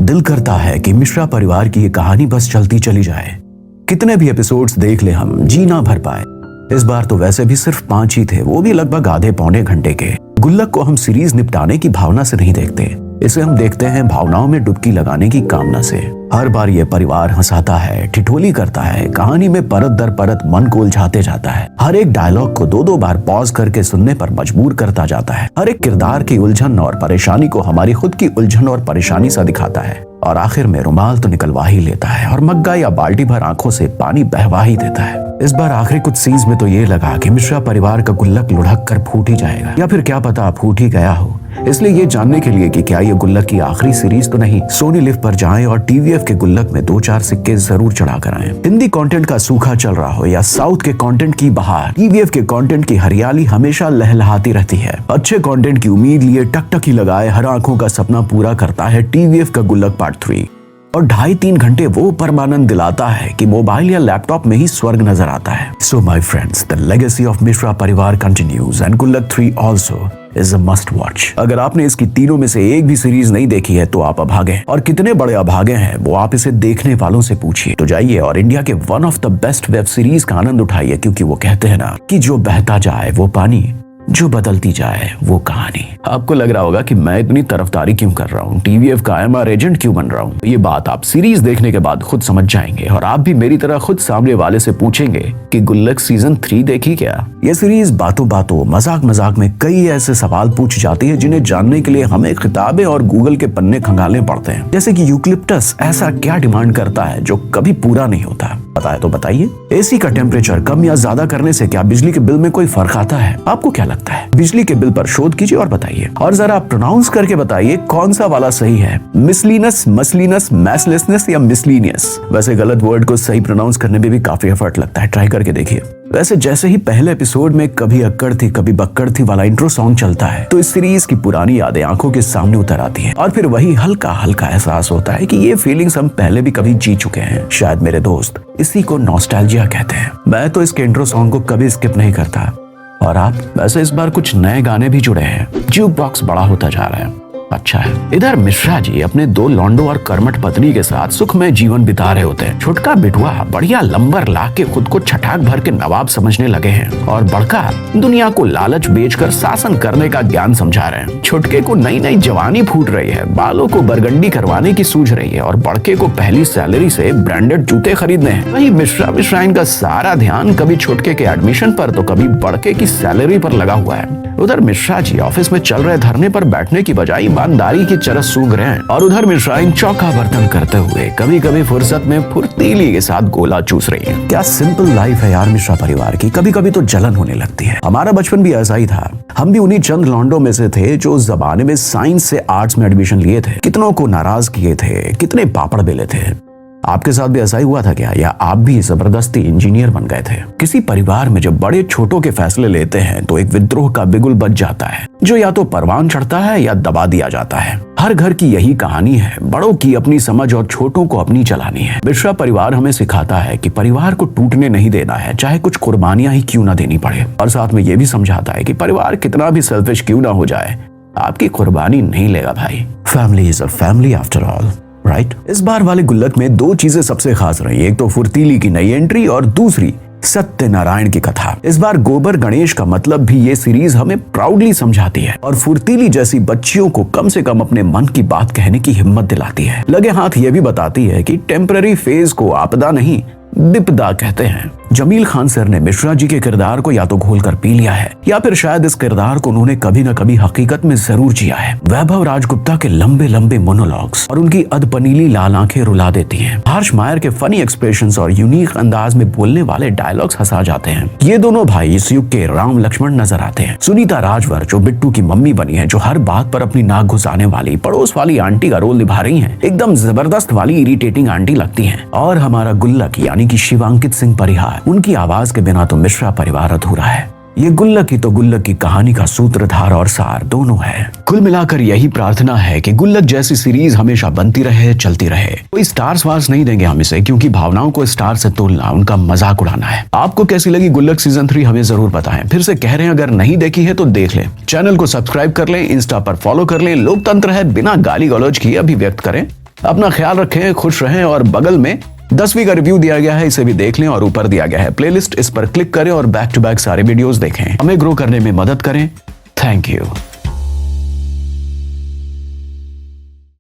दिल करता है कि मिश्रा परिवार की ये कहानी बस चलती चली जाए। कितने भी एपिसोड्स देख ले हम, जी ना भर पाए। इस बार तो वैसे भी सिर्फ 5 ही थे, वो भी लगभग आधे पौने घंटे के। गुल्लक को हम सीरीज निपटाने की भावना से नहीं देखते, इसे हम देखते हैं भावनाओं में डुबकी लगाने की कामना से। हर बार ये परिवार हंसाता है, ठिठोली करता है, कहानी में परत दर परत मन को उलझाते जाता है। हर एक डायलॉग को 2-2 बार पॉज करके सुनने पर मजबूर करता जाता है। हर एक किरदार की उलझन और परेशानी को हमारी खुद की उलझन और परेशानी सा दिखाता है। और आखिर में रुमाल तो निकलवा ही लेता है और मग्गा या बाल्टी भर आंखों से पानी बहवा ही देता है। इस बार आखिरी कुछ सीन्स में तो ये लगा कि मिश्रा परिवार का गुल्लक लुढ़क कर फूट ही जाएगा, या फिर क्या पता फूट ही गया हो। इसलिए ये जानने के लिए कि क्या ये गुल्लक की आखिरी सीरीज तो नहीं, सोनी लिव पर जाएं और टीवीएफ के गुल्लक में 2-4 सिक्के जरूर चढ़ा कर आएं। हिंदी कंटेंट का सूखा चल रहा हो या साउथ के कंटेंट की बहार, टीवीएफ के कंटेंट की हरियाली हमेशा लहलहाती रहती है। अच्छे कंटेंट की उम्मीद लिए टकटकी लगाए हर आंखों का सपना पूरा करता है टीवीएफ का गुल्लक पार्ट 3। और 2.5-3 घंटे वो परमानंद दिलाता है कि मोबाइल या लैपटॉप में ही स्वर्ग नजर आता है। So my friends, the legacy of Mishra परिवार कंटिन्यूज एंड गुल्लक 3 also is a must watch. अगर आपने इसकी तीनों में से एक भी सीरीज नहीं देखी है तो आप अभागे, और कितने बड़े अभागे हैं वो आप इसे देखने वालों से पूछिए। तो जाइए और इंडिया के one of the best web series का आनंद उठाइए, क्योंकि वो कहते हैं ना कि जो बहता जाए वो पानी, जो बदलती जाए वो कहानी। आपको लग रहा होगा कि मैं इतनी तरफदारी क्यों कर रहा हूँ, टीवीएफ का एमआर एजेंट क्यों बन रहा हूँ। ये बात आप सीरीज देखने के बाद खुद समझ जाएंगे, और आप भी मेरी तरह खुद सामने वाले से पूछेंगे कि गुल्लक सीजन 3 देखी क्या। ये सीरीज बातों बातों मजाक मजाक में कई ऐसे सवाल पूछ जाती है जिन्हें जानने के लिए हमें किताबें और गूगल के पन्ने खंगालने पड़ते हैं। जैसे कि यूकलिप्टस ऐसा क्या डिमांड करता है जो कभी पूरा नहीं होता। पता है तो बताइए। एसी का टेम्परेचर कम या ज्यादा करने से क्या बिजली के बिल में कोई फर्क आता है? आपको क्या लगता है? बिजली के बिल पर शोध कीजिए और बताइए। और जरा प्रोनाउंस करके बताइए कौन सा वाला सही है, मिसलिनस, मसलिनस, मैसलेसनेस या मिसलिनियस। वैसे गलत वर्ड को सही प्रोनाउंस करने में भी काफी एफर्ट लगता है, ट्राई करके देखिए। वैसे जैसे ही पहले एपिसोड में कभी अक्कड़ थी कभी बक्कड़ थी वाला इंट्रो सॉन्ग चलता है, तो इस सीरीज की पुरानी यादें आंखों के सामने उतर आती है, और फिर वही हल्का हल्का एहसास होता है कि ये फीलिंग्स हम पहले भी कभी जी चुके हैं। शायद मेरे दोस्त इसी को नॉस्टैल्जिया कहते हैं। मैं तो इसके इंट्रो सॉन्ग को कभी स्किप नहीं करता। और आप? वैसे इस बार कुछ नए गाने भी जुड़े हैं, ज्यूक बॉक्स बड़ा होता जा रहा है। अच्छा है। इधर मिश्रा जी अपने 2 लौंडों और कर्मठ पत्नी के साथ सुखमय जीवन बिता रहे होते हैं। छोटका बिटुआ बढ़िया लंबर ला के खुद को छठाक भर के नवाब समझने लगे हैं, और बड़का दुनिया को लालच बेचकर शासन करने का ज्ञान समझा रहे हैं। छोटके को नई नई जवानी फूट रही है, बालों को बरगंडी करवाने की सूझ रही है, और बड़के को पहली सैलरी से ब्रांडेड जूते खरीदने हैं। वही मिश्राइन का सारा ध्यान कभी छोटके के एडमिशन पर तो कभी बड़के की सैलरी पर लगा हुआ है। उधर मिश्रा जी ऑफिस में चल रहे धरने पर बैठने की बजाय ईमानदारी की चरस सूंघ रहे हैं, और उधर मिश्राइन चौका बर्तन करते हुए कभी कभी फुर्सत में फुर्तीली के साथ गोला चूस रही है। क्या सिंपल लाइफ है यार मिश्रा परिवार की। कभी कभी तो जलन होने लगती है। हमारा बचपन भी ऐसा ही था। हम भी उन्हीं चंद लौंडों में से थे जो उस जमाने में साइंस से आर्ट्स में एडमिशन लिए थे। कितनों को नाराज किए थे, कितने पापड़ बेले थे। आपके साथ भी ऐसा ही हुआ था क्या, या आप भी जबरदस्ती इंजीनियर बन गए थे? किसी परिवार में जब बड़े छोटों के फैसले लेते हैं तो एक विद्रोह का बिगुल बच जाता है, जो या तो परवान चढ़ता है या दबा दिया जाता है। हर घर की यही कहानी है, बड़ों की अपनी समझ और छोटों को अपनी चलानी है। मिश्रा परिवार हमें सिखाता है कि परिवार को टूटने नहीं देना है, चाहे कुछ कुर्बानियां ही क्यों ना देनी पड़े। और साथ में ये भी समझाता है कि परिवार कितना भी सेल्फिश क्यों ना हो जाए, आपकी कुर्बानी नहीं लेगा भाई। Family is a family after all, right? इस बार वाले गुल्लक में 2 चीजें सबसे खास रही। एक तो फुर्तीली की नई एंट्री, और दूसरी सत्यनारायण की कथा। इस बार गोबर गणेश का मतलब भी ये सीरीज हमें प्राउडली समझाती है, और फुर्तीली जैसी बच्चियों को कम से कम अपने मन की बात कहने की हिम्मत दिलाती है। लगे हाथ ये भी बताती है कि टेम्पररी फेज को आपदा नहीं विपदा कहते हैं। जमील खान सर ने मिश्रा जी के किरदार को या तो घोल कर पी लिया है, या फिर शायद इस किरदार को उन्होंने कभी न कभी हकीकत में जरूर जिया है। वैभव राजगुप्ता के लंबे लंबे मोनोलॉग्स और उनकी अधपनीली लाल आंखें रुला देती हैं। हर्ष मायर के फनी एक्सप्रेशंस और यूनिक अंदाज में बोलने वाले डायलॉग्स हंसा जाते हैं। ये दोनों भाई इस युग के राम लक्ष्मण नजर आते हैं। सुनीता राजवर जो बिट्टू की मम्मी बनी है, जो हर बात पर अपनी नाक घुसाने वाली पड़ोस वाली आंटी का रोल निभा रही है, एकदम जबरदस्त वाली इरिटेटिंग आंटी लगती है। और हमारा गुल्लक यानी कि शिवांकित सिंह परिहार, उनकी आवाज के बिना तो मिश्रा परिवार अधूरा है। ये गुल्लक ही तो गुल्लक की कहानी का सूत्रधार और सार दोनों है। कुल मिलाकर यही प्रार्थना है कि गुल्लक जैसी सीरीज हमेशा बनती रहे, चलती रहे। कोई स्टार्स वार्स नहीं देंगे हम इसे, क्योंकि भावनाओं को स्टार से तोलना उनका मजाक उड़ाना है। आपको कैसी लगी गुल्लक सीजन 3 हमें जरूर बताएं। फिर से कह रहे हैं, अगर नहीं देखी है तो देख लें। चैनल को सब्सक्राइब कर लें, इंस्टा पर फॉलो कर लें। लोकतंत्र है, बिना गाली गलौज किए अभिव्यक्त करें। अपना ख्याल रखें, खुश रहें और बगल में 10वीं का रिव्यू दिया गया है, इसे भी देख लें और ऊपर दिया गया है प्लेलिस्ट, इस पर क्लिक करें और बैक टू बैक सारे वीडियोस देखें। हमें ग्रो करने में मदद करें। Thank you.